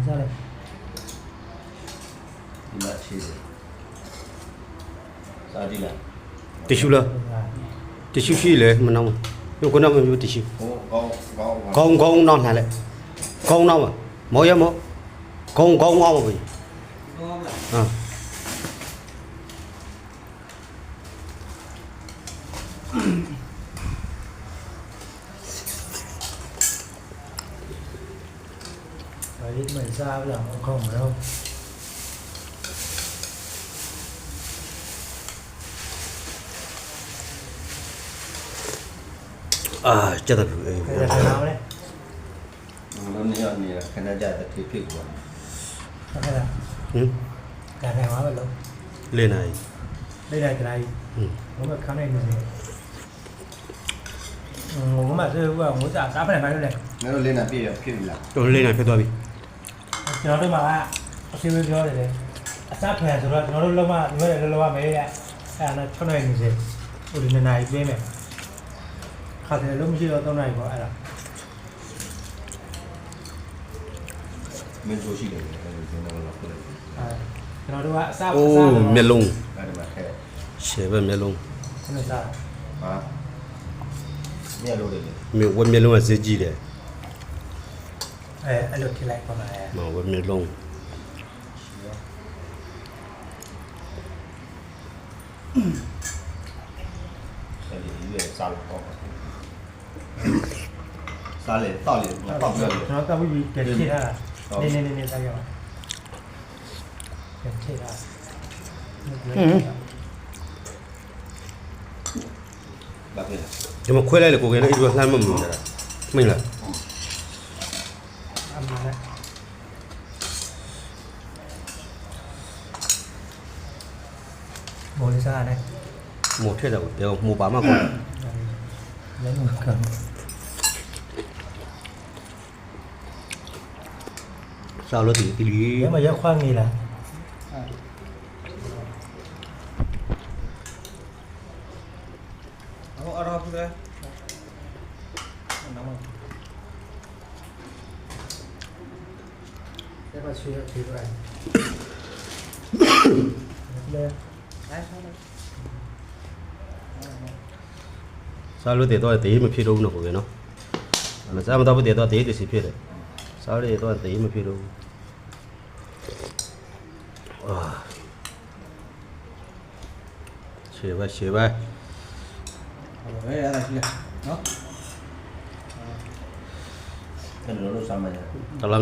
စားလေဒီမှာချေးတယ်စားကြည့်လား တ िश ူလားတ िश ူရှိလေမနောင်းဘူးခုနကမျိုးတ िश ူ ဟိုကောင်း ခေါင်းနောက်ထားလိုက်ခေါင်းနောက်မှာမောရမောခေါင်းအောင်ပါဘူးဟာ ဒါလေးမစားဘူးလားခေါင်းမတော့ အာကြက်တယ်အေး အဲ့ဒါနားလေ လုံးနေရနေခဏကြာတဲ့ဖြစ်သွား အဲ့ဒါ ဟင် ဒါနဲ့မှာပဲလို့ လေးနိုင် လေးလိုက်ကြလိုက် ဟင် ဘုမခန်းနေနေဘုမဆိုးကငိုစားစားဖက်နေပါလို့လေ ငါတို့လေးနာပြည့်ရဖြစ်ပြီလား တော်လေးနိုင်ဖြစ်သွားပြီ ကျွန်တော်တို့မှာအစီအစဉ်ပြောတယ်လေအစားဖက်ဆိုတော့ကျွန်တော်တို့လုံးဝဒီမဲ့လောလောမဲရအဲ့ဒါ6နိုင်နေစေဟိုဒီနေ့နိုင်ပြင်းမယ်ခါတယ်လို့မရှိတော့3နိုင်ပေါ့အဲ့ဒါ မင်းတို့ရှိတယ်ကျွန်တော်တို့ဖြစ်တယ် ကျွန်တော်တို့ကအစား အိုးမျက်လုံး အဲ့ဒီမှာထဲ ရှယ်ပဲမျက်လုံး ကျွန်တော်စား ဟာမြက်လို့တယ် မြေဝက်မျက်လုံးကဈေးကြီးတယ် အဲ့လိုထိလိုက်ပါမယ် မဝက်မျက်လုံး အဲ့ဒီရွေးစားလို့ပေါ့စားလေတောက်လေငါပေါက်ပြတယ် ကျွန်တော်တောက်ပြီးပြန်ထိထားတာနေစားရအောင်ပြန်ထိထား ဘာဖြစ်လဲ ဒီမှာခွဲလိုက်လေကိုကလည်းအဲ့ဒီလှမ်းမမလို့တာမင်းလား အမှန်နဲ့ဘောလေးစားရတယ် မို့ထက်တော့ပြောမို့ပါမှာကွာ လည်းမကန် စားလို့ဒီလီ ရမရက်ခွာနေလားအော်အော်ဘူးလေနာမ这把吹吹出来。来，来，上来。 စားလို့တည်တော့တေးမဖြစ်တော့ဘူးနော်ကိုကနော်မစားမတော့ဘူးတည်တော့တေးတစီဖြစ်တယ်စားလို့တော့တေးမဖြစ်တော့ဘူးအာရှေ့ပါရှေ့ပါ 哎，来，去，喏。 ကျွန်တော်တို့စားမှရ တလား